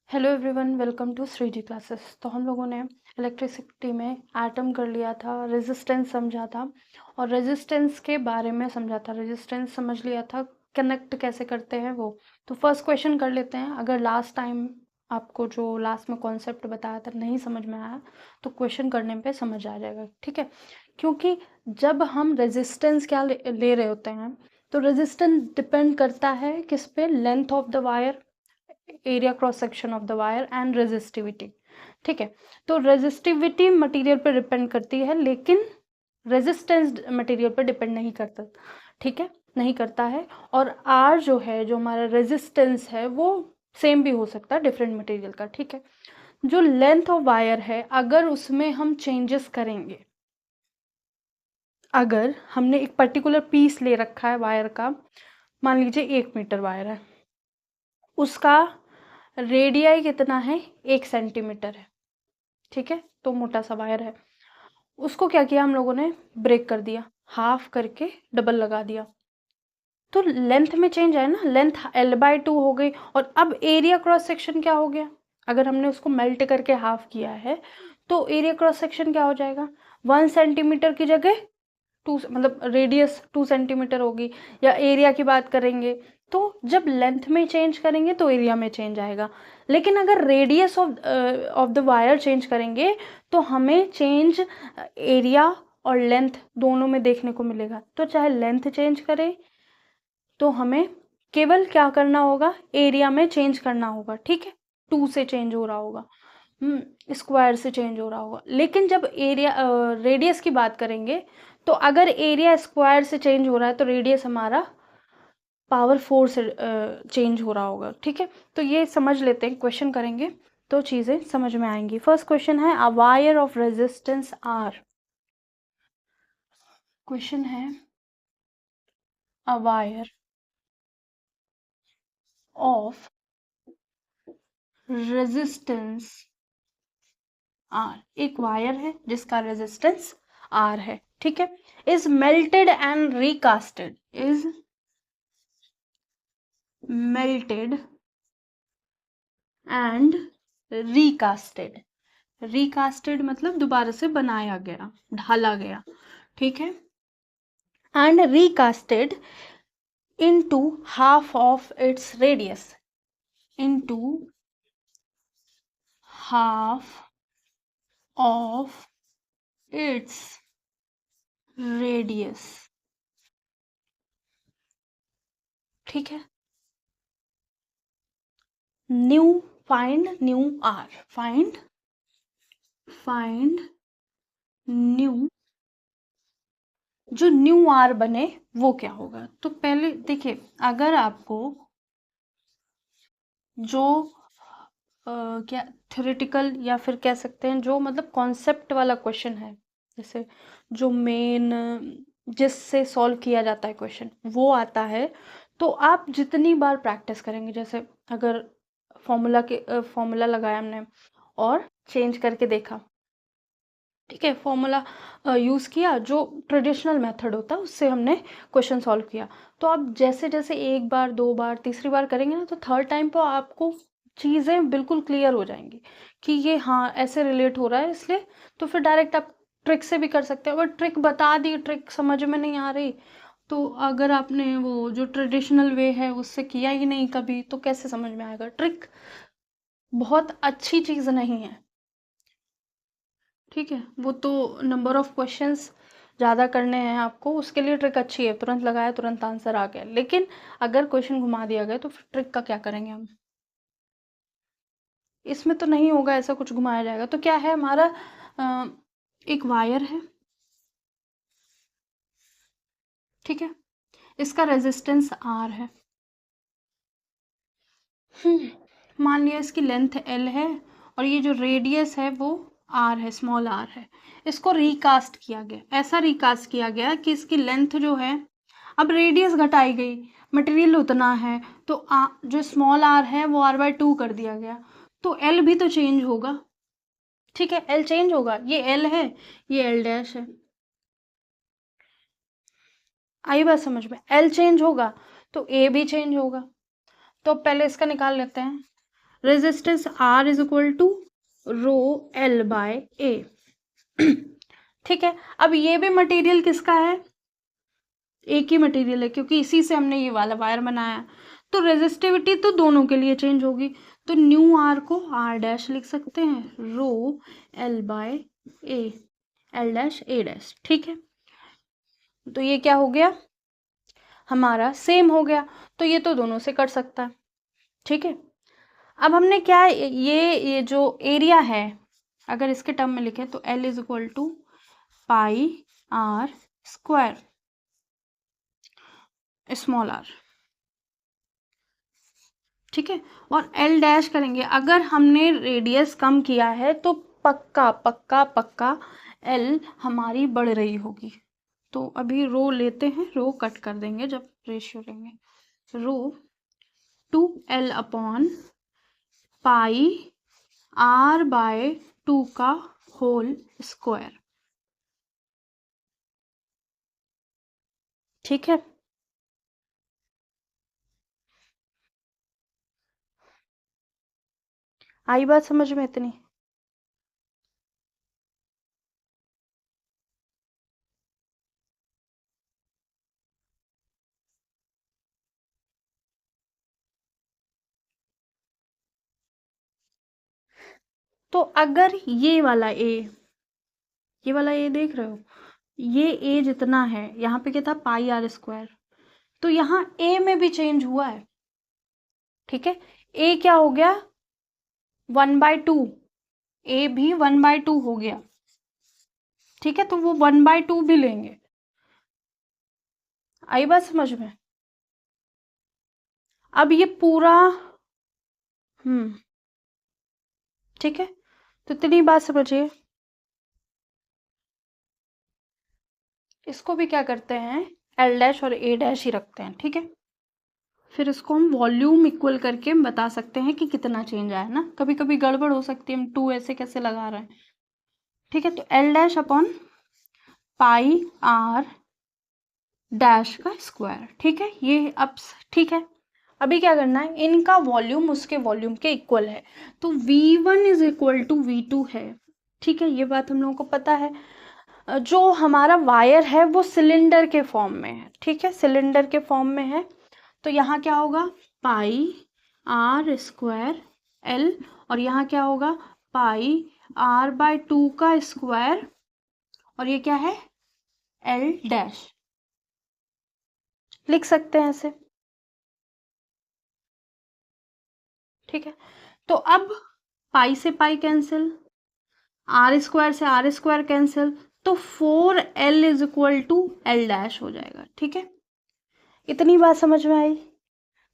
Hello everyone, welcome to Shri ji classes. तो हम लोगों ने इलेक्ट्रिसिटी में एटम कर लिया था, रेजिस्टेंस समझा था और रेजिस्टेंस के बारे में समझा था। रेजिस्टेंस समझ लिया था, कनेक्ट कैसे करते हैं वो। तो फर्स्ट क्वेश्चन कर लेते हैं। अगर लास्ट टाइम आपको जो लास्ट में कॉन्सेप्ट बताया था नहीं समझ में आया तो क्वेश्चन करने पे समझ आ जाएगा, ठीक है। क्योंकि जब हम रेजिस्टेंस क्या ले रहे होते हैं तो रेजिस्टेंस डिपेंड करता है किस पे, length of the wire, area cross section of the wire and resistivity, ठीक है। तो रेजिस्टिविटी मटेरियल पर डिपेंड करती है लेकिन रेजिस्टेंस मटेरियल पर डिपेंड नहीं करता, ठीक है, नहीं करता है। और आर जो है, जो हमारा रेजिस्टेंस है, वो सेम भी हो सकता है डिफरेंट मटेरियल का, ठीक है। जो लेंथ ऑफ वायर है, अगर उसमें हम चेंजेस करेंगे, अगर हमने एक पर्टिकुलर पीस ले रखा है वायर का, मान लीजिए 1 मीटर वायर है, उसका रेडियाई कितना है, 1 सेंटीमीटर है, ठीक है। तो मोटा सा वायर है, उसको क्या किया हम लोगों ने, ब्रेक कर दिया, हाफ करके डबल लगा दिया। तो लेंथ में चेंज आया ना, लेंथ L/2 हो गई। और अब एरिया क्रॉस सेक्शन क्या हो गया, अगर हमने उसको मेल्ट करके हाफ किया है तो एरिया क्रॉस सेक्शन क्या हो जाएगा, 1 सेंटीमीटर की जगह 2, मतलब रेडियस 2 सेंटीमीटर होगी। या एरिया की बात करेंगे तो जब लेंथ में चेंज करेंगे तो एरिया में चेंज आएगा। लेकिन अगर radius of the wire change करेंगे तो हमें चेंज एरिया और लेंथ दोनों में देखने को मिलेगा। तो चाहे लेंथ चेंज करें तो हमें केवल क्या करना होगा, एरिया में चेंज करना होगा, ठीक है। 2 से चेंज हो रहा होगा, स्क्वायर से चेंज हो रहा होगा। लेकिन जब एरिया रेडियस की बात करेंगे तो अगर एरिया स्क्वायर से चेंज हो रहा है तो रेडियस हमारा पावर 4 से चेंज हो रहा होगा, ठीक है। तो ये समझ लेते हैं, क्वेश्चन करेंगे तो चीज़ें समझ में आएंगी। फर्स्ट क्वेश्चन है, a wire of resistance R. Question है, a wire of resistance R, एक वायर है जिसका रेजिस्टेंस आर है, ठीक है। Is melted and recasted, is melted and recasted. Recasted मतलब दोबारा से बनाया गया, ढाला गया, ठीक है। And recasted into half of its radius, into half of its radius, ठीक है। New, find new R, find new, जो न्यू आर बने वो क्या होगा। तो पहले देखिए, अगर आपको जो क्या थ्योरेटिकल या फिर कह सकते हैं जो मतलब कॉन्सेप्ट वाला क्वेश्चन है, जैसे जो मेन जिससे सॉल्व किया जाता है क्वेश्चन वो आता है, तो आप जितनी बार प्रैक्टिस करेंगे, जैसे अगर फॉर्मूला लगाया हमने और चेंज करके देखा, ठीक है, फॉर्मूला यूज़ किया, जो ट्रेडिशनल मेथड होता है उससे हमने क्वेश्चन सॉल्व किया। तो आप जैसे जैसे एक बार, दो बार, तीसरी बार करेंगे ना, तो थर्ड टाइम पर आपको चीज़ें बिल्कुल क्लियर हो जाएंगी कि ये हाँ ऐसे रिलेट हो रहा है, इसलिए तो फिर डायरेक्ट आप ट्रिक से भी कर सकते हैं। अगर ट्रिक बता दी, ट्रिक समझ में नहीं आ रही, तो अगर आपने वो जो ट्रेडिशनल वे है उससे किया ही नहीं कभी, तो कैसे समझ में आएगा। ट्रिक बहुत अच्छी चीज़ नहीं है, ठीक है। वो तो नंबर ऑफ क्वेश्चंस ज़्यादा करने हैं आपको, उसके लिए ट्रिक अच्छी है, तुरंत लगाया तुरंत आंसर आ गया। लेकिन अगर क्वेश्चन घुमा दिया गया तो फिर ट्रिक का क्या करेंगे हम, इसमें तो नहीं होगा ऐसा कुछ घुमाया जाएगा। तो क्या है हमारा, एक वायर है, ठीक है, इसका रेजिस्टेंस आर है। मान लिया इसकी लेंथ एल है और ये जो रेडियस है वो आर है, स्मॉल आर है। इसको रिकास्ट किया गया, ऐसा रिकास्ट किया गया कि इसकी लेंथ जो है, अब रेडियस घटाई गई, मटेरियल उतना है, तो जो स्मॉल आर है वो r/2 कर दिया गया, तो एल भी तो चेंज होगा, ठीक है। एल चेंज होगा, ये एल है, ये एल डैश है। आई बात समझ में, एल चेंज होगा तो ए भी चेंज होगा। तो पहले इसका निकाल लेते हैं, resistance R is equal to rho L by A। ठीक है, अब ये भी मटेरियल किसका है, एक ही मटेरियल है, क्योंकि इसी से हमने ये वाला वायर बनाया, तो रेजिस्टिविटी तो दोनों के लिए चेंज होगी। तो न्यू आर को आर डैश लिख सकते हैं, rho L by A, L dash A dash. ठीक है, तो ये क्या हो गया हमारा, सेम हो गया, तो ये तो दोनों से कर सकता है। ठीक है, अब हमने क्या, ये जो एरिया है अगर इसके टर्म में लिखे तो L is equal to pi r square small r. ठीक है, और एल डैश करेंगे, अगर हमने रेडियस कम किया है तो पक्का पक्का पक्का एल हमारी बढ़ रही होगी। तो अभी रो लेते हैं, रो कट कर देंगे जब रेशियो लेंगे, rho 2L upon pi r by 2 का होल स्क्वायर। ठीक है, आई बात समझ में इतनी? तो अगर ये वाला ए देख रहे हो, ये ए जितना है, यहाँ पे क्या था पाई आर स्क्वायर, तो यहाँ ए में भी चेंज हुआ है। ठीक है, ए क्या हो गया 1/2, ए भी 1/2 हो गया। ठीक है, तो वो 1/2 भी लेंगे। आई बात समझ में? अब ये पूरा ठीक है, तो इतनी बात समझिए। इसको भी क्या करते हैं, एल डैश और ए डैश ही रखते हैं। ठीक है, फिर इसको हम वॉल्यूम इक्वल करके बता सकते हैं कि कितना चेंज आया ना, कभी कभी गड़बड़ हो सकती है, हम 2 ऐसे कैसे लगा रहे हैं। ठीक है, तो L dash upon pi r dash का स्क्वायर। ठीक है, ये अब ठीक है, अभी क्या करना है, इनका वॉल्यूम उसके वॉल्यूम के इक्वल है, तो V1 is equal to V2 है। ठीक है, ये बात हम लोगों को पता है। जो हमारा वायर है वो सिलेंडर के फॉर्म में है। ठीक है, सिलेंडर के फॉर्म में है, तो यहाँ क्या होगा पाई आर स्क्वायर एल, और यहाँ क्या होगा पाई आर बाय 2 का स्क्वायर, और ये क्या है एल डैश, लिख सकते हैं ऐसे। ठीक है, तो अब पाई से पाई कैंसिल, आर स्क्वायर से आर स्क्वायर कैंसिल, तो 4L is equal to L dash हो जाएगा। ठीक है, इतनी बात समझ में आई?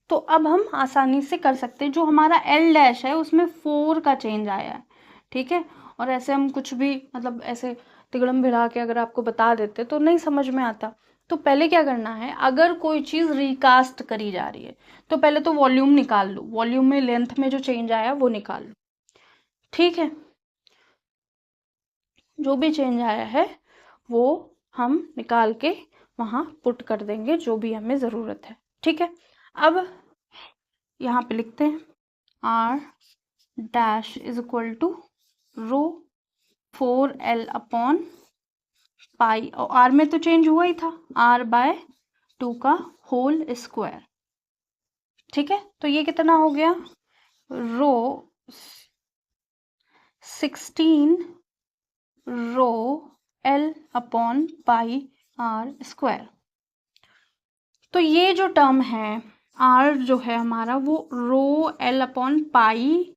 तो अब हम आसानी से कर सकते हैं, जो हमारा एल डैश है उसमें 4 का चेंज आया है। ठीक है, और ऐसे हम कुछ भी मतलब ऐसे तिगड़म भिड़ा के अगर आपको बता देते तो नहीं समझ में आता। तो पहले क्या करना है, अगर कोई चीज़ रिकास्ट करी जा रही है तो पहले तो वॉल्यूम निकाल लो, वॉल्यूम में लेंथ में जो चेंज आया वो निकाल लो। ठीक है, जो भी चेंज आया है वो हम निकाल के वहाँ पुट कर देंगे, जो भी हमें ज़रूरत है। ठीक है, अब यहाँ पे लिखते हैं r dash is equal to rho 4L upon pi, और आर में तो चेंज हुआ ही था, आर बाय 2 का होल स्क्वायर। ठीक है, तो ये कितना हो गया rho 16 rho L upon pi r square. तो ये जो टर्म है आर जो है हमारा वो rho L upon pi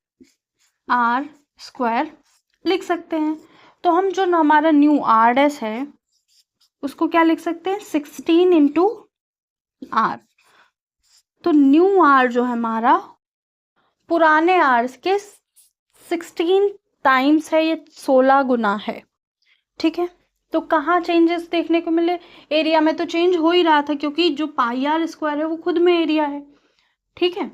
r square लिख सकते हैं। तो हम जो हमारा न्यू आर डैश है उसको क्या लिख सकते हैं 16 इंटू आर। तो न्यू आर जो है हमारा पुराने आर के 16 टाइम्स है, ये 16 गुना है। ठीक है, तो कहाँ चेंजेस देखने को मिले, एरिया में तो चेंज हो ही रहा था क्योंकि जो पाई आर स्क्वायर है वो खुद में एरिया है। ठीक है,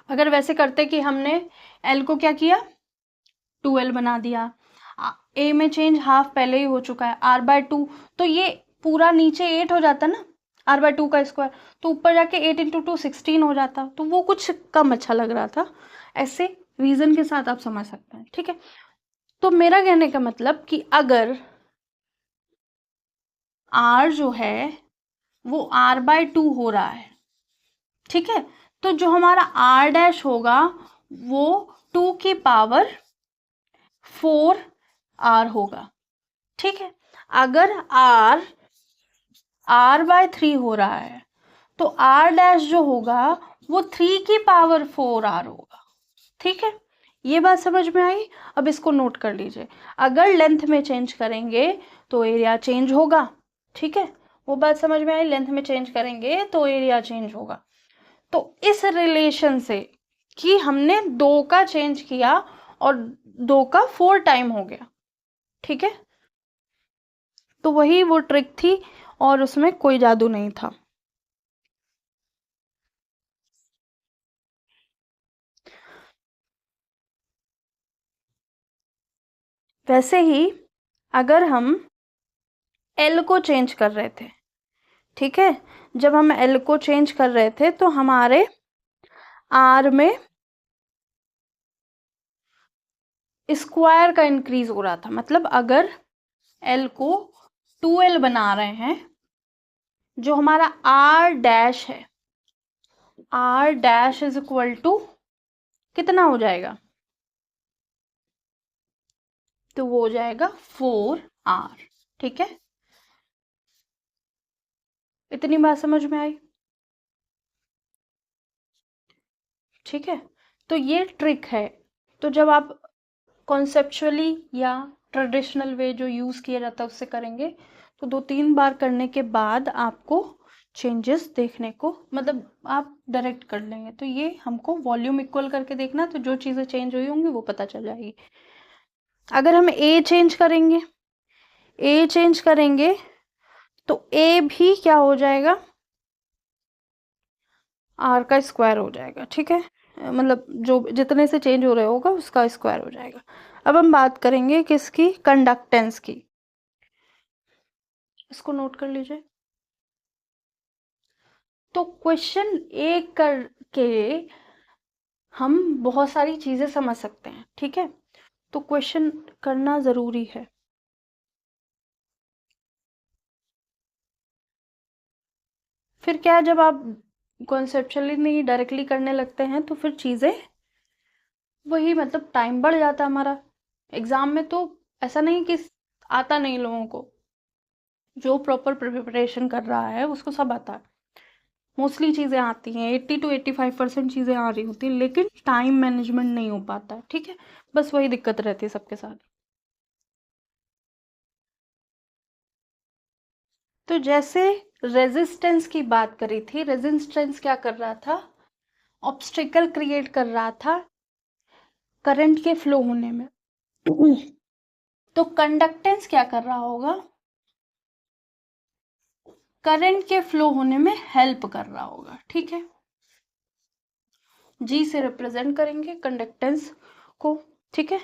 अगर वैसे करते कि हमने एल को क्या किया 2L बना दिया, ए में चेंज हाफ पहले ही हो चुका है R/2, तो ये पूरा नीचे 8 हो जाता ना, r/2 का स्क्वायर, तो ऊपर जाके 8 × 2 16 हो जाता, तो वो कुछ कम अच्छा लग रहा था। ऐसे रीजन के साथ आप समझ सकते हैं, ठीक है। तो मेरा कहने का मतलब कि अगर r जो है वो r/2 हो रहा है, ठीक है, तो जो हमारा r' होगा वो 2 की पावर 4r होगा, ठीक है। अगर r/3 हो रहा है तो r' जो होगा वो 3 की पावर 4r होगा, ठीक है। ये बात समझ में आई। अब इसको नोट कर लीजिए, अगर लेंथ में चेंज करेंगे तो एरिया चेंज होगा, ठीक है। वो बात समझ में आई, लेंथ में चेंज करेंगे तो एरिया चेंज होगा। तो इस रिलेशन से कि हमने 2 का चेंज किया और 2 का 4 टाइम हो गया, ठीक है। तो वही वो ट्रिक थी और उसमें कोई जादू नहीं था। वैसे ही अगर हम एल को चेंज कर रहे थे, ठीक है, जब हम एल को चेंज कर रहे थे तो हमारे आर में स्क्वायर का इंक्रीज हो रहा था। मतलब अगर एल को 2l बना रहे हैं, जो हमारा r' है, r' इज इक्वल टू कितना हो जाएगा, तो वो हो जाएगा 4r, ठीक है। इतनी बात समझ में आई, ठीक है। तो ये ट्रिक है। तो जब आप कॉन्सेप्चुअली या ट्रेडिशनल वे जो यूज़ किया जाता है उससे करेंगे तो 2-3 बार करने के बाद आपको चेंजेस देखने को, मतलब आप डायरेक्ट कर लेंगे। तो ये हमको वॉल्यूम इक्वल करके देखना, तो जो चीज़ें चेंज हुई होंगी वो पता चल जाएगी। अगर हम ए चेंज करेंगे तो ए भी क्या हो जाएगा, आर का स्क्वायर हो जाएगा, ठीक है। मतलब जो जितने से चेंज हो रहा होगा उसका स्क्वायर हो जाएगा। अब हम बात करेंगे किसकी, कंडक्टेंस की। इसको नोट कर लीजिए। तो क्वेश्चन एक करके हम बहुत सारी चीजें समझ सकते हैं, ठीक है। तो क्वेश्चन करना जरूरी है। फिर क्या है, जब आप कॉन्सेप्चुअली नहीं डायरेक्टली करने लगते हैं तो फिर चीजें वही, मतलब टाइम बढ़ जाता है हमारा। एग्जाम में तो ऐसा नहीं कि आता नहीं लोगों को, जो प्रॉपर प्रिपरेशन कर रहा है उसको सब आता है। मोस्टली चीज़ें आती हैं, 80 to 85% चीज़ें आ रही होती हैं, लेकिन टाइम मैनेजमेंट नहीं हो पाता है, ठीक है। बस वही दिक्कत रहती है सबके साथ। तो जैसे रेजिस्टेंस की बात करी थी, रेजिस्टेंस क्या कर रहा था, ऑब्स्टिकल क्रिएट कर रहा था करंट के फ्लो होने में। तो कंडक्टेंस क्या कर रहा होगा, करंट के फ्लो होने में हेल्प कर रहा होगा, ठीक है। जी से रिप्रेजेंट करेंगे कंडक्टेंस को, ठीक है।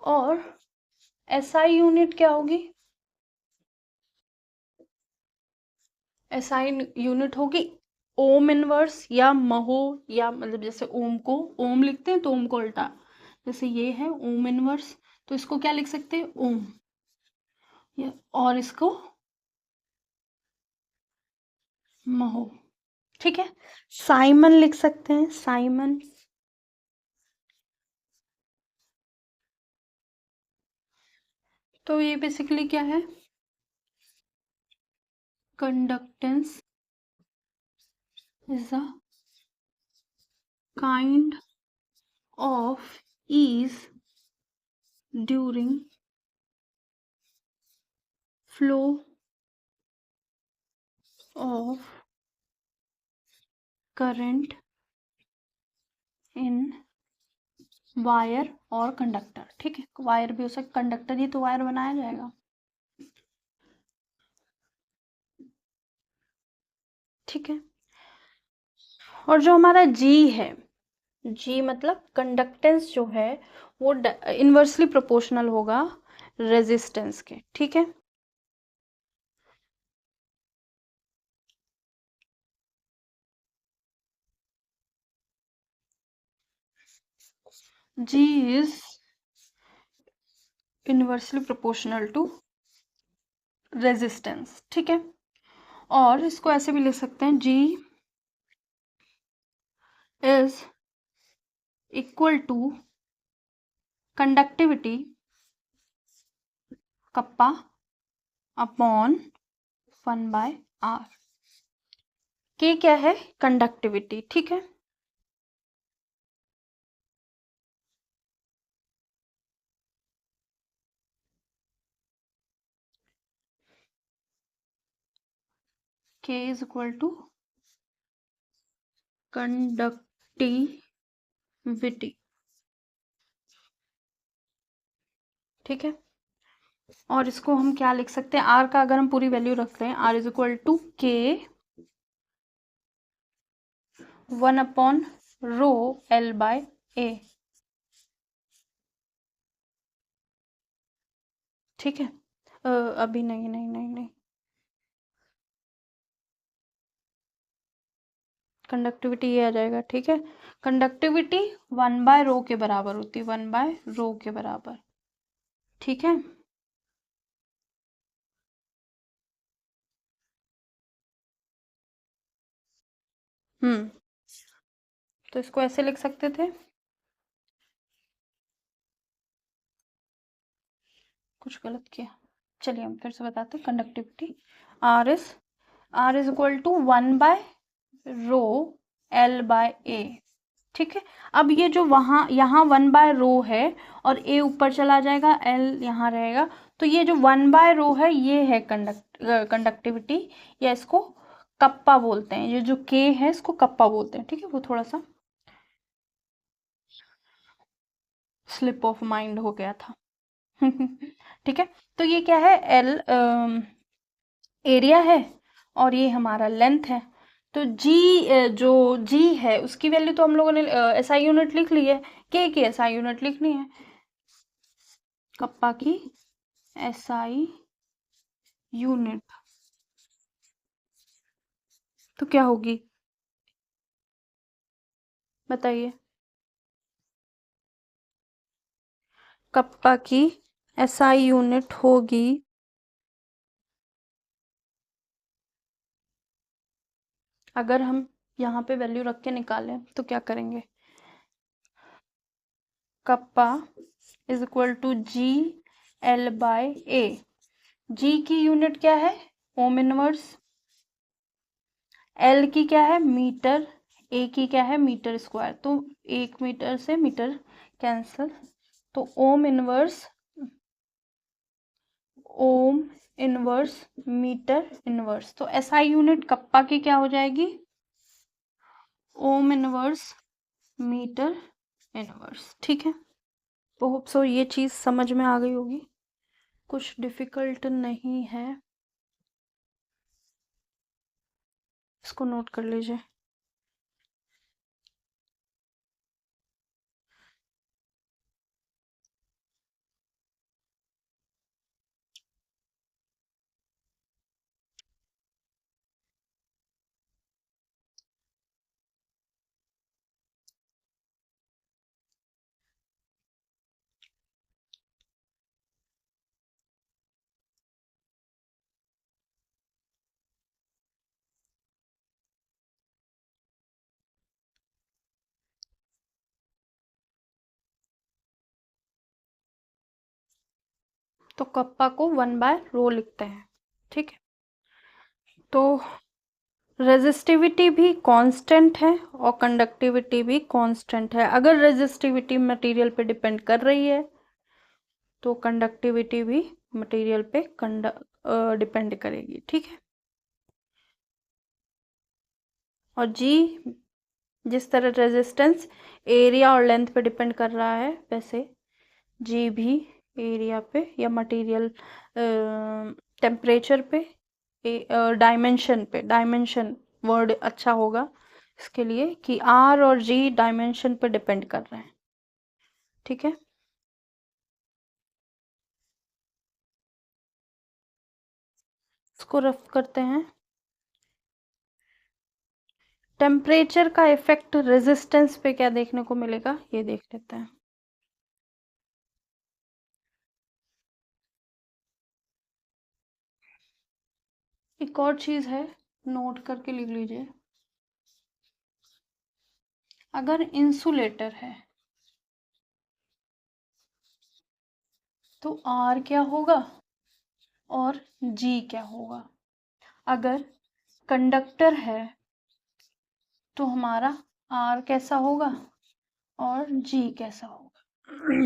और एसआई यूनिट क्या होगी, एसआई यूनिट होगी ओम इनवर्स या महो, या मतलब जैसे ओम को ओम लिखते हैं तो ओम को उल्टा, जैसे ये है ओम इनवर्स, तो इसको क्या लिख सकते हैं, ओम। और इसको महो, ठीक है। साइमन लिख सकते हैं, साइमन। तो ये बेसिकली क्या है, conductance is a kind of ease during flow of current in wire और कंडक्टर, ठीक है। वायर भी हो सकता, कंडक्टर ही तो वायर बनाया जाएगा, ठीक है। और जो हमारा जी है, जी मतलब कंडक्टेंस जो है वो इनवर्सली प्रोपोर्शनल होगा रेजिस्टेंस के, ठीक है। G is inversely proportional to resistance, ठीक है। और इसको ऐसे भी लिख सकते हैं, G is equal to conductivity kappa upon 1/r। के क्या है, कंडक्टिविटी, ठीक है। के इज इक्वल टू कंडक्टिविटी, ठीक है। और इसको हम क्या लिख सकते हैं, आर का अगर हम पूरी वैल्यू रखते हैं, आर इज इक्वल टू के 1/ρ/L/A, ठीक है। अभी नहीं नहीं नहीं नहीं, कंडक्टिविटी ये आ जाएगा, ठीक है। कंडक्टिविटी 1/ρ के बराबर होती है, 1/ρ के बराबर, ठीक है। तो इसको ऐसे लिख सकते थे, कुछ गलत किया, चलिए हम फिर से बताते हैं। Conductivity r is equal to 1/ρ/L/A, ठीक है। अब ये जो वहाँ यहाँ 1/ρ है और ए ऊपर चला जाएगा, एल यहाँ रहेगा, तो ये जो 1/ρ है ये है कंडक्टिविटी, या इसको कप्पा बोलते हैं। ये जो के है इसको कप्पा बोलते हैं, ठीक है। वो थोड़ा सा स्लिप ऑफ माइंड हो गया था। ठीक है। तो ये क्या है, एल एरिया है और ये हमारा लेंथ है। तो जी जो जी है उसकी वैल्यू तो हम लोगों ने एसआई यूनिट लिख ली है, के की एसआई यूनिट लिखनी है, कप्पा की एसआई यूनिट तो क्या होगी बताइए। कप्पा की एसआई यूनिट होगी, अगर हम यहाँ पे वैल्यू रख के निकालें तो क्या करेंगे, kappa is equal to G/L/A। G की यूनिट क्या है, ओम इनवर्स, एल की क्या है मीटर, ए की क्या है मीटर स्क्वायर, तो 1 मीटर से मीटर कैंसल, तो ओम इनवर्स मीटर इनवर्स, तो एसआई यूनिट कप्पा की क्या हो जाएगी, ओम इनवर्स मीटर इनवर्स, ठीक है। तो होप सो ये चीज़ समझ में आ गई होगी, कुछ डिफिकल्ट नहीं है, इसको नोट कर लीजिए। तो कप्पा को 1/ρ लिखते हैं, ठीक है। तो रेजिस्टिविटी भी कांस्टेंट है और कंडक्टिविटी भी कांस्टेंट है। अगर रेजिस्टिविटी मटेरियल पे डिपेंड कर रही है तो कंडक्टिविटी भी मटेरियल पे डिपेंड करेगी, ठीक है। और जी जिस तरह रेजिस्टेंस एरिया और लेंथ पे डिपेंड कर रहा है, वैसे जी भी एरिया पे या मटेरियल टेम्परेचर पे, डायमेंशन पे, डायमेंशन वर्ड अच्छा होगा, इसके लिए कि आर और जी डायमेंशन पे डिपेंड कर रहे हैं। ठीक है, इसको रफ करते हैं। टेम्परेचर का इफेक्ट रेजिस्टेंस पे क्या देखने को मिलेगा, ये देख लेते हैं। एक और चीज है, नोट करके लिख लीजिए। अगर इंसुलेटर है तो आर क्या होगा और जी क्या होगा। अगर कंडक्टर है तो हमारा आर कैसा होगा और जी कैसा होगा।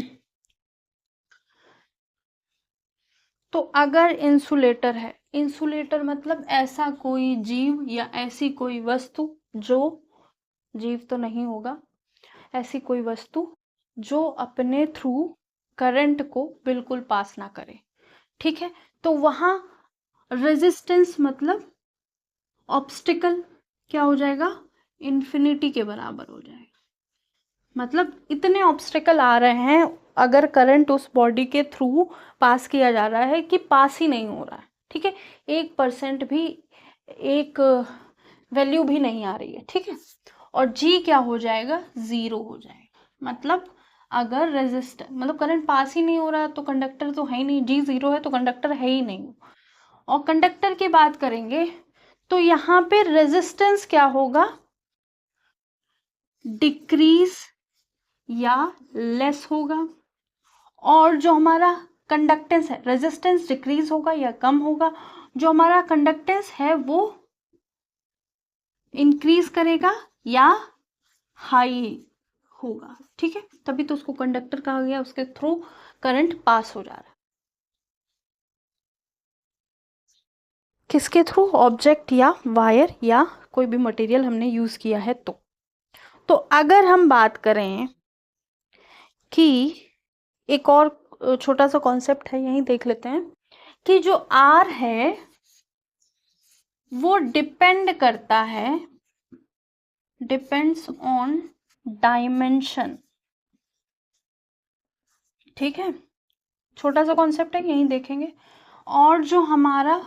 तो अगर इंसुलेटर है, इंसुलेटर मतलब ऐसा कोई जीव या ऐसी कोई वस्तु जो, जीव तो नहीं होगा, ऐसी कोई वस्तु जो अपने थ्रू करंट को बिल्कुल पास ना करे। ठीक है, तो वहां रेजिस्टेंस मतलब ऑब्स्टिकल क्या हो जाएगा, इन्फिनिटी के बराबर हो जाएगा। मतलब इतने ऑब्स्टिकल आ रहे हैं अगर करंट उस बॉडी के थ्रू पास किया जा रहा है कि पास ही नहीं हो रहा है। ठीक है, 1% भी, एक वैल्यू भी नहीं आ रही है। ठीक है, और जी क्या हो जाएगा, 0 हो जाएगा। मतलब अगर रेजिस्टर मतलब करंट पास ही नहीं हो रहा तो कंडक्टर तो है ही नहीं, जी 0 है तो कंडक्टर है ही नहीं। और कंडक्टर की बात करेंगे तो यहाँ पे रेजिस्टेंस क्या होगा, डिक्रीज या लेस होगा। और जो हमारा कंडक्टेंस है, रेजिस्टेंस डिक्रीज होगा या कम होगा। जो हमारा कंडक्टेंस है वो इंक्रीज करेगा या हाई होगा। ठीक है, तभी तो उसको कंडक्टर कहा गया, उसके थ्रू करंट पास हो जा रहा है। किसके थ्रू, ऑब्जेक्ट या वायर या कोई भी मटेरियल हमने यूज किया है तो अगर हम बात करें कि एक और छोटा सा कॉन्सेप्ट है, यही देख लेते हैं कि जो आर है वो डिपेंड करता है, डिपेंड्स ऑन डायमेंशन। ठीक है, छोटा सा कॉन्सेप्ट है, यही देखेंगे। और जो हमारा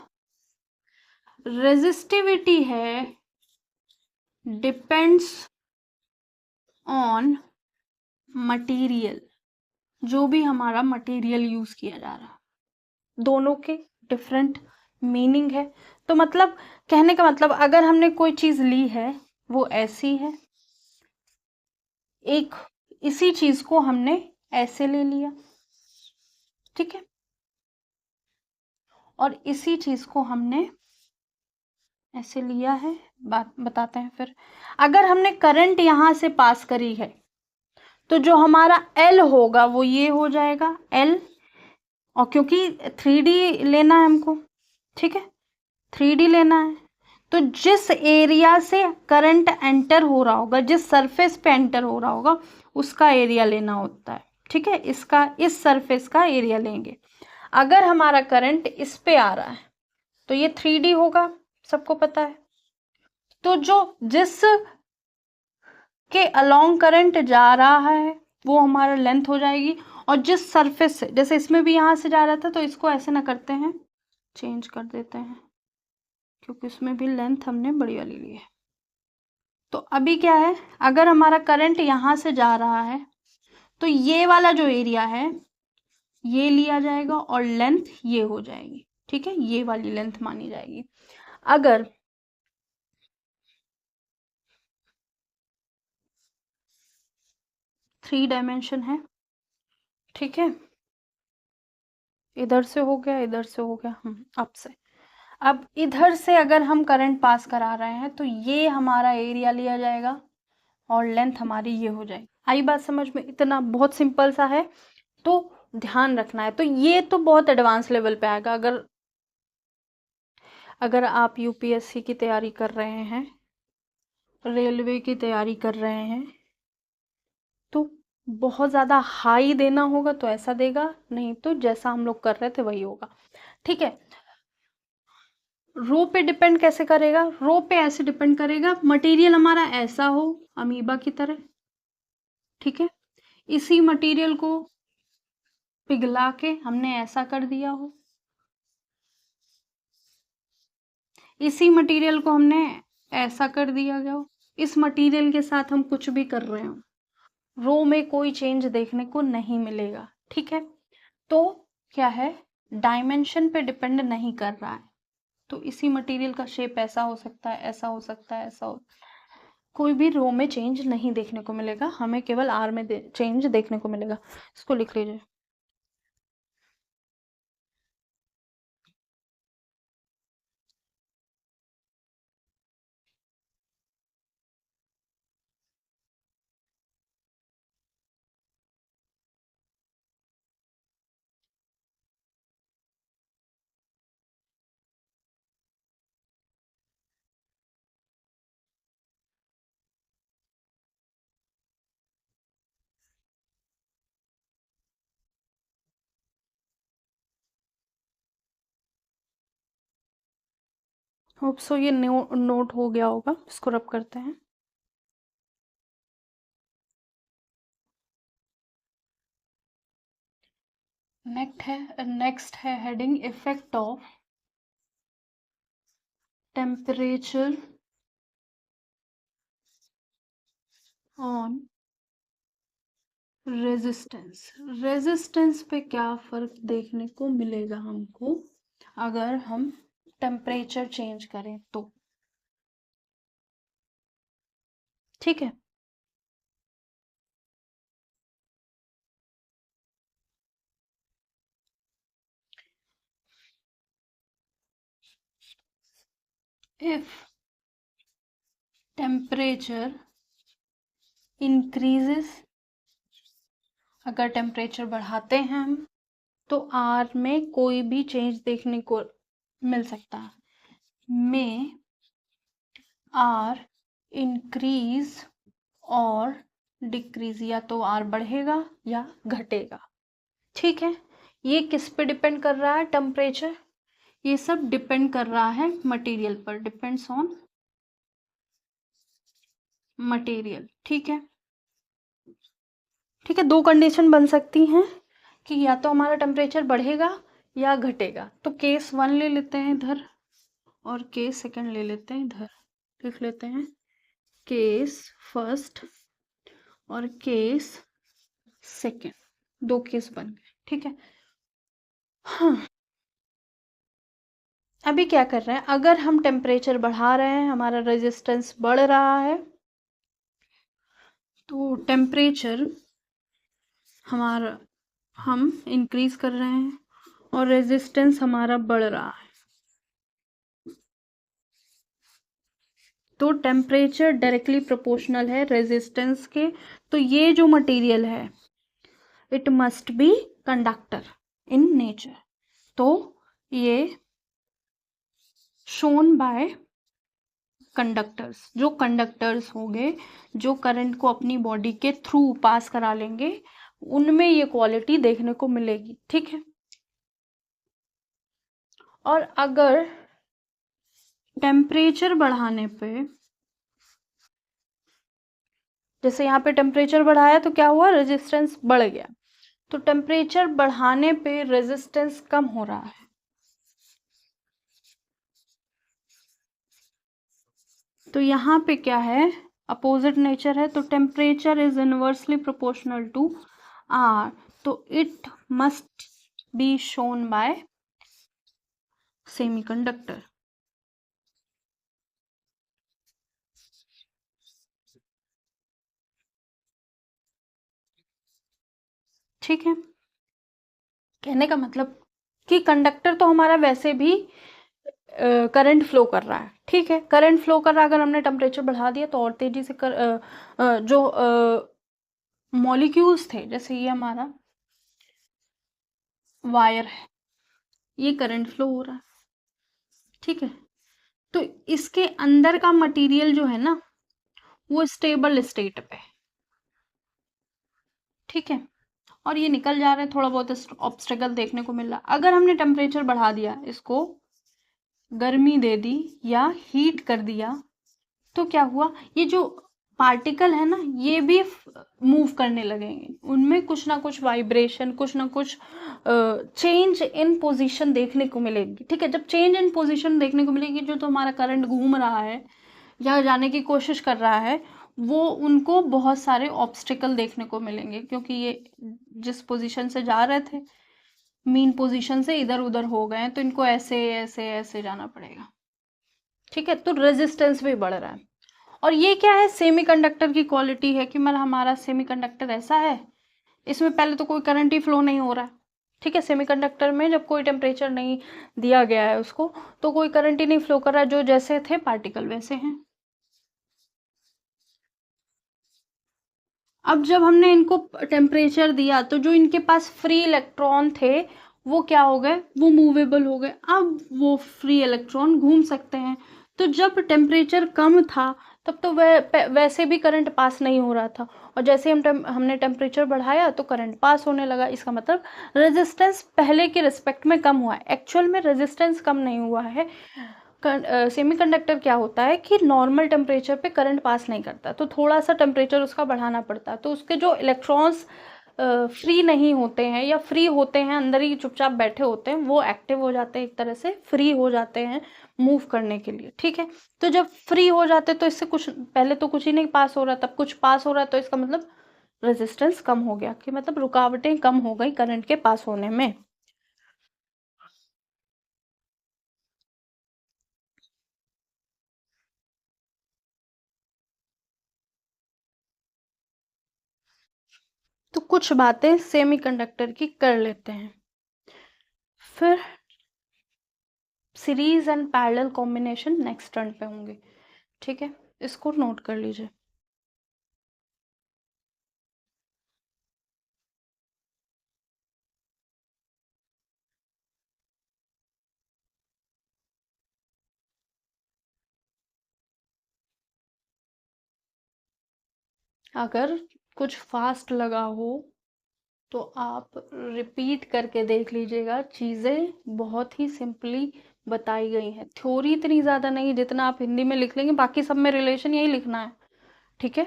रेजिस्टिविटी है डिपेंड्स ऑन मटेरियल, जो भी हमारा मटेरियल यूज किया जा रहा है। दोनों के डिफरेंट मीनिंग है। तो मतलब कहने का मतलब, अगर हमने कोई चीज ली है वो ऐसी है, एक इसी चीज को हमने ऐसे ले लिया। ठीक है, और इसी चीज को हमने ऐसे लिया है। बात बताते हैं फिर। अगर हमने करंट यहां से पास करी है तो जो हमारा L होगा वो ये हो जाएगा L। और क्योंकि 3D लेना है हमको, ठीक है, 3D लेना है, तो जिस एरिया से करंट एंटर हो रहा होगा, जिस सरफेस पे एंटर हो रहा होगा, उसका एरिया लेना होता है। ठीक है, इसका, इस सरफेस का एरिया लेंगे। अगर हमारा करंट इस पे आ रहा है तो ये 3D होगा, सबको पता है। तो जो जिस के अलोंग करंट जा रहा है वो हमारा लेंथ हो जाएगी। और जिस सरफेस से, जैसे इसमें भी यहां से जा रहा था तो इसको ऐसे ना करते हैं, चेंज कर देते हैं, क्योंकि इसमें भी लेंथ हमने बड़ी वाली ली है। तो अभी क्या है, अगर हमारा करंट यहां से जा रहा है तो ये वाला जो एरिया है ये लिया जाएगा और लेंथ ये हो जाएगी। ठीक है, ये वाली लेंथ मानी जाएगी। अगर 3 डायमेंशन है, ठीक है, इधर से हो गया, इधर से हो गया, अब से, अब इधर से अगर हम करंट पास करा रहे हैं तो ये हमारा एरिया लिया जाएगा और लेंथ हमारी ये हो जाएगी। आई बात समझ में, इतना बहुत सिंपल सा है, तो ध्यान रखना है। तो ये तो बहुत एडवांस लेवल पे आएगा। अगर आप यूपीएससी की तैयारी कर रहे हैं, रेलवे की तैयारी कर रहे हैं, तो बहुत ज़्यादा हाई देना होगा तो ऐसा देगा, नहीं तो जैसा हम लोग कर रहे थे वही होगा। ठीक है, रो पे डिपेंड कैसे करेगा? रो पे ऐसे डिपेंड करेगा, मटेरियल हमारा ऐसा हो अमीबा की तरह, ठीक है, इसी मटेरियल को पिघला के हमने ऐसा कर दिया हो, इसी मटेरियल को हमने ऐसा कर दिया गया हो, इस मटेरियल के साथ हम कुछ भी कर रहे हो, रो में कोई चेंज देखने को नहीं मिलेगा, ठीक है। तो क्या है, डायमेंशन पे डिपेंड नहीं कर रहा है, तो इसी मटेरियल का शेप ऐसा हो सकता है, ऐसा हो सकता है, ऐसा हो, कोई भी रो में चेंज नहीं देखने को मिलेगा, हमें केवल आर में चेंज देखने को मिलेगा। इसको लिख लीजिए। होप सो ये नोट हो गया होगा, इसको रब करते हैं। नेक्स्ट है heading effect of temperature on resistance. Resistance पे क्या फर्क देखने को मिलेगा हमको अगर हम टेम्परेचर चेंज करें तो, ठीक है। इफ टेम्परेचर इंक्रीजेस, अगर टेम्परेचर बढ़ाते हैं हम तो आर में कोई भी चेंज देखने को मिल सकता है, में आर इंक्रीज और डिक्रीज, या तो आर बढ़ेगा या घटेगा, ठीक है। ये किस पे डिपेंड कर रहा है टेम्परेचर? ये सब डिपेंड कर रहा है मटेरियल पर, डिपेंड्स ऑन मटेरियल, ठीक है। ठीक है, दो कंडीशन बन सकती हैं कि या तो हमारा टेम्परेचर बढ़ेगा या घटेगा, तो केस 1 ले लेते हैं इधर और केस सेकंड ले लेते हैं इधर, लिख लेते हैं केस फर्स्ट और केस सेकंड, दो केस बन गए, ठीक है। हाँ, अभी क्या कर रहे हैं, अगर हम टेम्परेचर बढ़ा रहे हैं, हमारा रेजिस्टेंस बढ़ रहा है, तो टेम्परेचर हमारा हम इंक्रीज कर रहे हैं और रेजिस्टेंस हमारा बढ़ रहा है, तो टेम्परेचर डायरेक्टली प्रोपोर्शनल है रेजिस्टेंस के, तो ये जो मटेरियल है it must B conductor in nature, तो ये शोन बाय कंडक्टर्स, जो कंडक्टर्स होंगे जो करंट को अपनी बॉडी के थ्रू पास करा लेंगे, उनमें ये क्वालिटी देखने को मिलेगी, ठीक है। और अगर टेम्परेचर बढ़ाने पे, जैसे यहाँ पे टेम्परेचर बढ़ाया तो क्या हुआ, रेजिस्टेंस बढ़ गया, तो टेम्परेचर बढ़ाने पे रेजिस्टेंस कम हो रहा है, तो यहाँ पे क्या है, अपोजिट नेचर है, तो temperature is inversely proportional to R, तो it must be shown by semiconductor, ठीक है। कहने का मतलब कि कंडक्टर तो हमारा वैसे भी करंट फ्लो कर रहा है, ठीक है, करंट फ्लो कर रहा है, अगर हमने टेम्परेचर बढ़ा दिया तो और तेजी से जो मॉलिक्यूल्स थे, जैसे ये हमारा वायर है, ये करंट फ्लो हो रहा है, ठीक है, तो इसके अंदर का मटेरियल जो है ना वो स्टेबल स्टेट पे, ठीक है, और ये निकल जा रहे हैं, थोड़ा बहुत ऑब्स्टेकल देखने को मिल रहा है, अगर हमने टेम्परेचर बढ़ा दिया इसको गर्मी दे दी या हीट कर दिया, तो क्या हुआ, ये जो पार्टिकल है ना ये भी मूव करने लगेंगे, उनमें कुछ ना कुछ वाइब्रेशन, कुछ ना कुछ चेंज इन पोजीशन देखने को मिलेगी। ठीक है, जब चेंज इन पोजीशन देखने को मिलेगी, जो तो हमारा करंट घूम रहा है या जाने की कोशिश कर रहा है, वो उनको बहुत सारे ऑब्स्टिकल देखने को मिलेंगे, क्योंकि ये जिस पोजीशन से जा रहे थे मीन पोजीशन से इधर उधर हो गए हैं, तो इनको ऐसे ऐसे ऐसे जाना पड़ेगा। ठीक है, तो रेजिस्टेंस भी बढ़ रहा है। और ये क्या है, सेमीकंडक्टर की क्वालिटी है कि मतलब हमारा सेमीकंडक्टर ऐसा है, इसमें पहले तो कोई करंट ही फ्लो नहीं हो रहा है। ठीक है, सेमीकंडक्टर में जब कोई टेम्परेचर नहीं दिया गया है उसको, तो कोई करंट ही नहीं फ्लो कर रहा है, जो जैसे थे पार्टिकल वैसे हैं। अब जब हमने इनको टेम्परेचर दिया, तो जो इनके पास फ्री इलेक्ट्रॉन थे वो क्या हो गए, वो मूवेबल हो गए, अब वो फ्री इलेक्ट्रॉन घूम सकते हैं। तो जब टेम्परेचर कम था तब तो वैसे भी करंट पास नहीं हो रहा था, और जैसे हमने टेम्परेचर बढ़ाया तो करंट पास होने लगा। इसका मतलब रेजिस्टेंस पहले के रिस्पेक्ट में कम हुआ है, एक्चुअल में रेजिस्टेंस कम नहीं हुआ है। सेमीकंडक्टर क्या होता है कि नॉर्मल टेम्परेचर पे करंट पास नहीं करता, तो थोड़ा सा टेम्परेचर उसका बढ़ाना पड़ता है, तो उसके जो इलेक्ट्रॉन्स फ्री नहीं होते हैं या फ्री होते हैं, अंदर ही चुपचाप बैठे होते हैं, वो एक्टिव हो जाते हैं, एक तरह से फ्री हो जाते हैं मूव करने के लिए। ठीक है, तो जब फ्री हो जाते तो इससे कुछ, पहले तो कुछ ही नहीं पास हो रहा, तब कुछ पास हो रहा, तो इसका मतलब रेजिस्टेंस कम हो गया, कि मतलब रुकावटें कम हो गई करंट के पास होने में। तो कुछ बातें सेमीकंडक्टर की कर लेते हैं, फिर series and parallel combination next turn पे होंगे। ठीक है, इसको नोट कर लीजिए। अगर कुछ फास्ट लगा हो तो आप रिपीट करके देख लीजिएगा, चीज़ें बहुत ही सिंपली बताई गई हैं, थ्योरी इतनी ज़्यादा नहीं जितना आप हिंदी में लिख लेंगे, बाकी सब में रिलेशन यही लिखना है। ठीक है,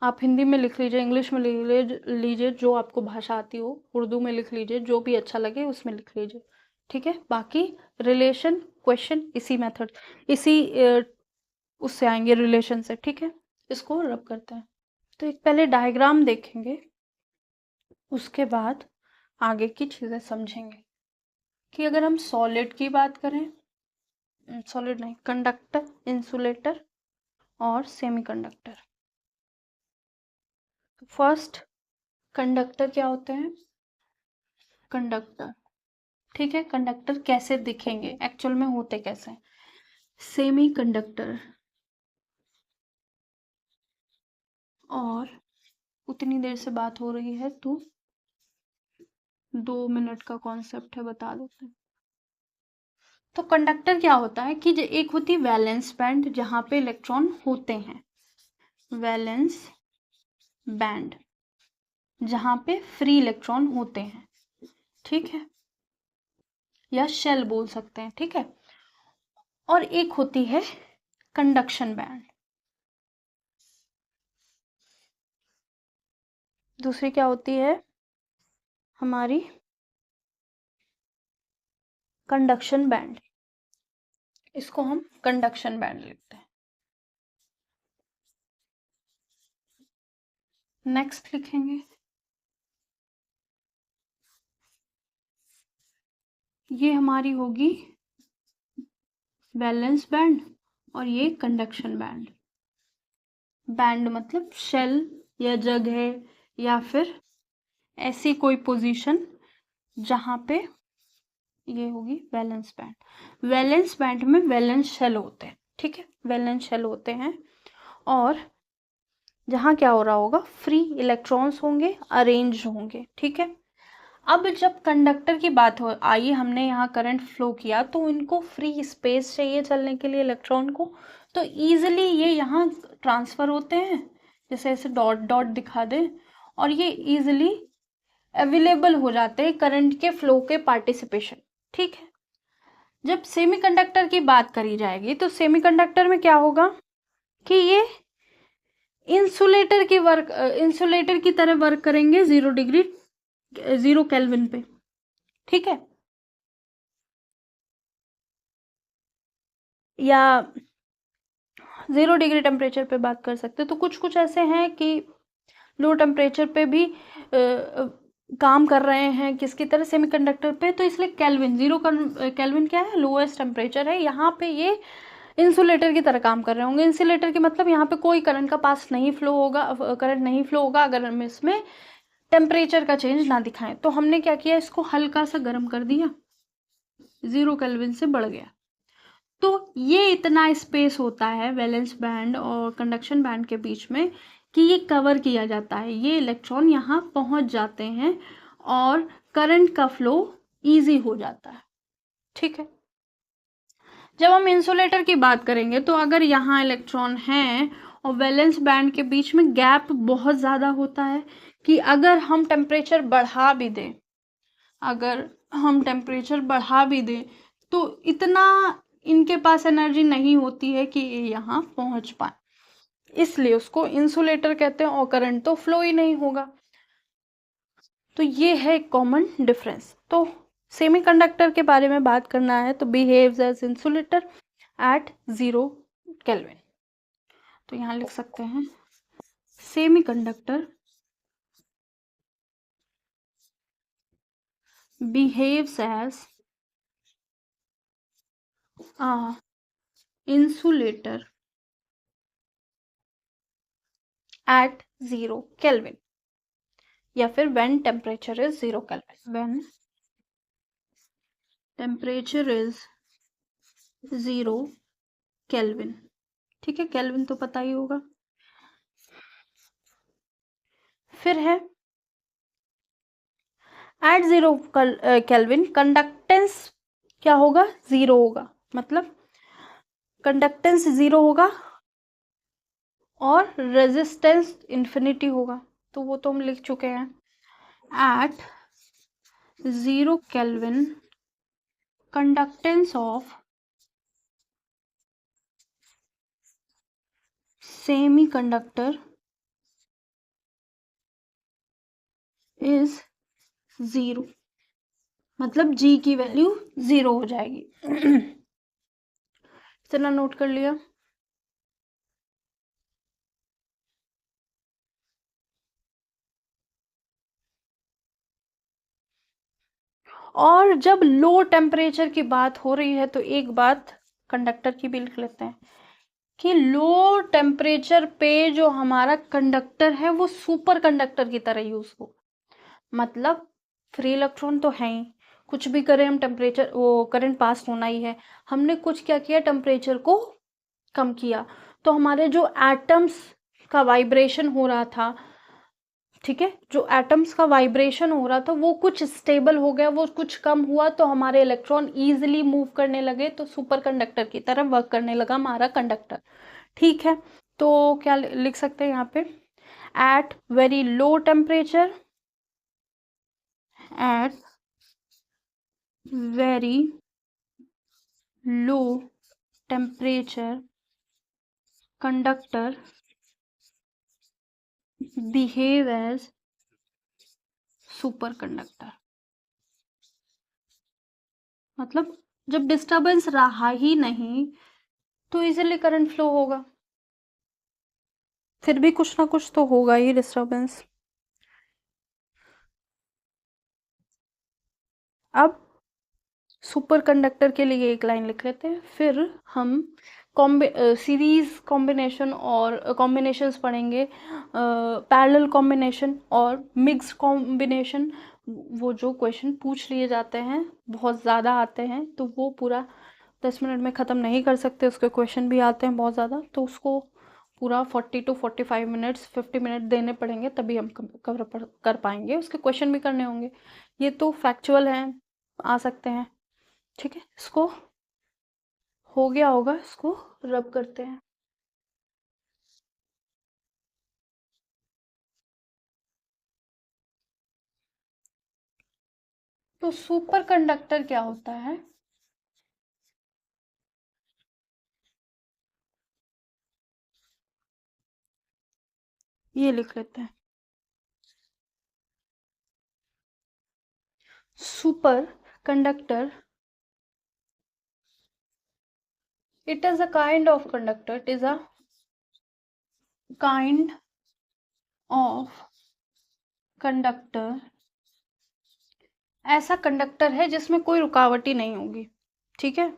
आप हिंदी में लिख लीजिए, इंग्लिश में लिख लीजिए, जो आपको भाषा आती हो, उर्दू में लिख लीजिए, जो भी अच्छा लगे उसमें लिख लीजिए। ठीक है, बाकी रिलेशन क्वेश्चन इसी मेथड, इसी उससे आएंगे, रिलेशन से। ठीक है, इसको रब करते हैं। तो एक पहले डायग्राम देखेंगे, उसके बाद आगे की चीज़ें समझेंगे। कि अगर हम सॉलिड की बात करें, सॉलिड नहीं, कंडक्टर, इंसुलेटर और सेमीकंडक्टर। फर्स्ट, कंडक्टर क्या होते हैं, कंडक्टर। ठीक है, कंडक्टर कैसे दिखेंगे, एक्चुअल में होते कैसे हैं। सेमी कंडक्टर, और उतनी देर से बात हो रही है तो 2 मिनट का कॉन्सेप्ट है, बता देते हैं। तो कंडक्टर क्या होता है कि एक होती है वैलेंस बैंड, जहां पे इलेक्ट्रॉन होते हैं, वैलेंस बैंड जहां पे फ्री इलेक्ट्रॉन होते हैं। ठीक है, या शेल बोल सकते हैं। ठीक है, और एक होती है कंडक्शन बैंड, दूसरी क्या होती है हमारी कंडक्शन बैंड, इसको हम कंडक्शन बैंड लिखते हैं। नेक्स्ट लिखेंगे, ये हमारी होगी वैलेंस बैंड, और ये कंडक्शन बैंड। बैंड मतलब शेल या जगह, या फिर ऐसी कोई पोजीशन जहां पे ये होगी वैलेंस बैंड। वैलेंस बैंड में वैलेंस शेल होते हैं। ठीक है, वैलेंस शेल होते हैं, और जहां क्या हो रहा होगा, फ्री इलेक्ट्रॉन्स होंगे, अरेंज होंगे। ठीक है, अब जब कंडक्टर की बात हो आई, हमने यहाँ करंट फ्लो किया, तो इनको फ्री स्पेस चाहिए चलने के लिए इलेक्ट्रॉन को, तो इजीली ये यहाँ ट्रांसफर होते हैं, जैसे ऐसे डॉट डॉट दिखा दे, और ये इजीली अवेलेबल हो जाते हैं करंट के फ्लो के पार्टिसिपेशन। ठीक है, जब सेमीकंडक्टर की बात करी जाएगी तो सेमीकंडक्टर में क्या होगा कि ये इंसुलेटर की तरह वर्क करेंगे 0 डिग्री 0 केल्विन पे, ठीक है, या 0 डिग्री टेम्परेचर पे बात कर सकते हैं। तो कुछ कुछ ऐसे हैं कि लो टेम्परेचर पे भी काम कर रहे हैं किसकी तरह, सेमीकंडक्टर पे, तो इसलिए केल्विन 0 केल्विन क्या है, लोएस्ट टेम्परेचर है, यहाँ पे ये इंसुलेटर की तरह काम कर रहे होंगे। इंसुलेटर के मतलब यहाँ पे कोई करंट का पास नहीं फ्लो होगा, करंट नहीं फ्लो होगा अगर हम इसमें टेम्परेचर का चेंज ना दिखाएं। तो हमने क्या किया, इसको हल्का सा गर्म कर दिया, 0 केल्विन से बढ़ गया। तो ये इतना स्पेस होता है वैलेंस बैंड और कंडक्शन बैंड के बीच में कि ये कवर किया जाता है, ये इलेक्ट्रॉन यहाँ पहुंच जाते हैं और करंट का फ्लो इजी हो जाता है, ठीक है। जब हम इंसुलेटर की बात करेंगे तो अगर यहाँ इलेक्ट्रॉन हैं और वैलेंस बैंड के बीच में गैप बहुत ज़्यादा होता है कि अगर हम टेम्परेचर बढ़ा भी दें, अगर हम टेम्परेचर बढ़ा भी दें तो इतना इनके पास एनर्जी नहीं होती है कि ये यहाँ पहुंच पाए, इसलिए उसको इंसुलेटर कहते हैं और करंट तो फ्लो ही नहीं होगा। तो ये है कॉमन डिफरेंस। तो सेमीकंडक्टर के बारे में बात करना है तो behaves as insulator at 0 kelvin. तो यहाँ लिख सकते हैं semiconductor behaves as a insulator at 0 kelvin, या फिर when temperature is 0 kelvin, when temperature is 0 kelvin, ठीक है, केल्विन तो पता ही होगा। फिर है एट 0 केल्विन कंडक्टेंस क्या होगा, 0 होगा, मतलब कंडक्टेंस 0 होगा और रेजिस्टेंस इन्फिनिटी होगा। तो वो तो हम लिख चुके हैं, at 0 kelvin conductance of semiconductor is 0, मतलब जी की वैल्यू 0 हो जाएगी। इतना नोट कर लिया। और जब लो टेम्परेचर की बात हो रही है तो एक बात कंडक्टर की भी लिख लेते हैं कि लो टेम्परेचर पे जो हमारा कंडक्टर है वो सुपर कंडक्टर की तरह यूज हो, मतलब फ्री इलेक्ट्रॉन तो है ही, कुछ भी करें हम टेम्परेचर वो करंट पास होना ही है। हमने कुछ क्या किया, टेम्परेचर को कम किया, तो हमारे जो एटम्स का वाइब्रेशन हो रहा था, ठीक है, जो एटम्स का वाइब्रेशन हो रहा था वो कुछ स्टेबल हो गया, वो कुछ कम हुआ, तो हमारे इलेक्ट्रॉन इजीली मूव करने लगे, तो सुपर कंडक्टर की तरह वर्क करने लगा हमारा कंडक्टर, ठीक है। तो क्या लिख सकते हैं यहाँ पे, at very low temperature, at very low temperature conductor behave as super conductor, मतलब जब डिस्टरबेंस रहा ही नहीं तो इजीली करंट फ्लो होगा, फिर भी कुछ ना कुछ तो होगा ही डिस्टरबेंस। अब सुपर कंडक्टर के लिए एक लाइन लिख लेते हैं, फिर हम सीरीज कॉम्बिनेशन और कॉम्बिनेशंस पढ़ेंगे, पैरेलल कॉम्बिनेशन और मिक्स्ड कॉम्बिनेशन। वो जो क्वेश्चन पूछ लिए जाते हैं बहुत ज़्यादा आते हैं, तो वो पूरा 10 मिनट में ख़त्म नहीं कर सकते, उसके क्वेश्चन भी आते हैं बहुत ज़्यादा, तो उसको पूरा 40 to 45 मिनट्स 50 मिनट देने पड़ेंगे, तभी हम कवर कर पाएंगे, उसके क्वेश्चन भी करने होंगे। ये तो फैक्चुअल हैं, आ सकते हैं, ठीक है। इसको हो गया होगा, इसको रब करते हैं। तो सुपर कंडक्टर क्या होता है, ये लिख लेते हैं। Super conductor, it is a kind of conductor, it is a kind of conductor, ऐसा कंडक्टर है जिसमें कोई रुकावट ही नहीं होगी, ठीक है।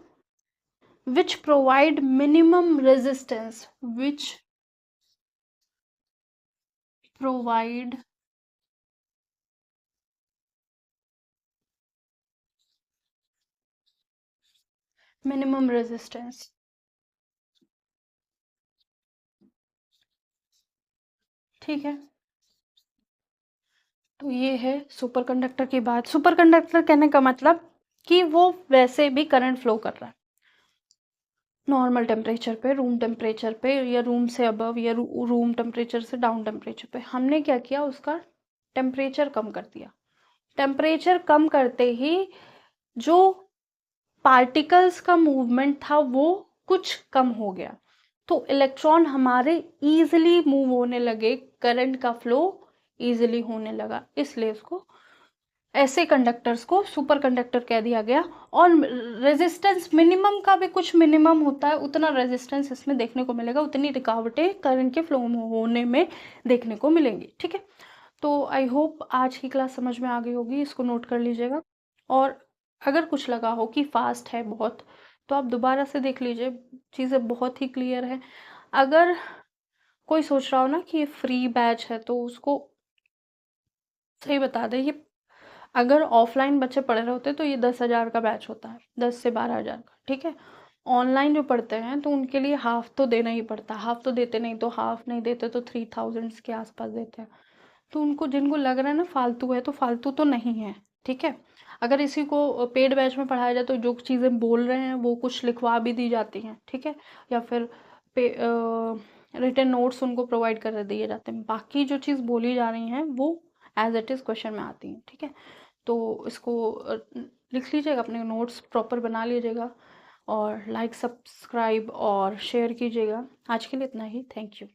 Which provide minimum resistance, which provide minimum resistance, ठीक है। तो ये है सुपर कंडक्टर की बात। सुपर कंडक्टर कहने का मतलब कि वो वैसे भी करंट फ्लो कर रहा है नॉर्मल टेम्परेचर पे, रूम टेम्परेचर पे, या रूम से अबव, या रूम टेम्परेचर से डाउन टेम्परेचर पे। हमने क्या किया, उसका टेम्परेचर कम कर दिया। टेम्परेचर कम करते ही जो पार्टिकल्स का मूवमेंट था वो कुछ कम हो गया, तो इलेक्ट्रॉन हमारे इजीली मूव होने लगे, करंट का फ्लो इजीली होने लगा, इसलिए उसको, ऐसे कंडक्टर्स को सुपर कंडक्टर कह दिया गया। और रेजिस्टेंस मिनिमम का भी कुछ मिनिमम होता है, उतना रेजिस्टेंस इसमें देखने को मिलेगा, उतनी रुकावटें करंट के फ्लो होने में देखने को मिलेंगी, ठीक है। तो आई होप आज की क्लास समझ में आ गई होगी, इसको नोट कर लीजिएगा। और अगर कुछ लगा हो कि फास्ट है बहुत, तो आप दोबारा से देख लीजिए, चीज़ें बहुत ही क्लियर है। अगर कोई सोच रहा हो ना कि ये फ्री बैच है, तो उसको सही बता दें, ये अगर ऑफलाइन बच्चे पढ़ रहे होते तो ये 10,000 का बैच होता है, 10 से 12,000 का, ठीक है। ऑनलाइन जो पढ़ते हैं तो उनके लिए हाफ तो देना ही पड़ता है, हाफ तो देते नहीं, तो हाफ नहीं देते तो 3000 के आसपास देते हैं। तो उनको, जिनको लग रहा है ना फालतू है, तो फालतू तो नहीं है, ठीक है। अगर इसी को पेड बैच में पढ़ाया जाए तो जो चीज़ें बोल रहे हैं वो कुछ लिखवा भी दी जाती हैं, ठीक है, या फिर रिटन नोट्स उनको प्रोवाइड कर दिए जाते हैं। बाकी जो चीज़ बोली जा रही हैं वो एज इट इज़ क्वेश्चन में आती हैं, ठीक है। तो इसको लिख लीजिएगा, अपने नोट्स प्रॉपर बना लीजिएगा, और लाइक, सब्सक्राइब और शेयर कीजिएगा। आज के लिए इतना ही, थैंक यू।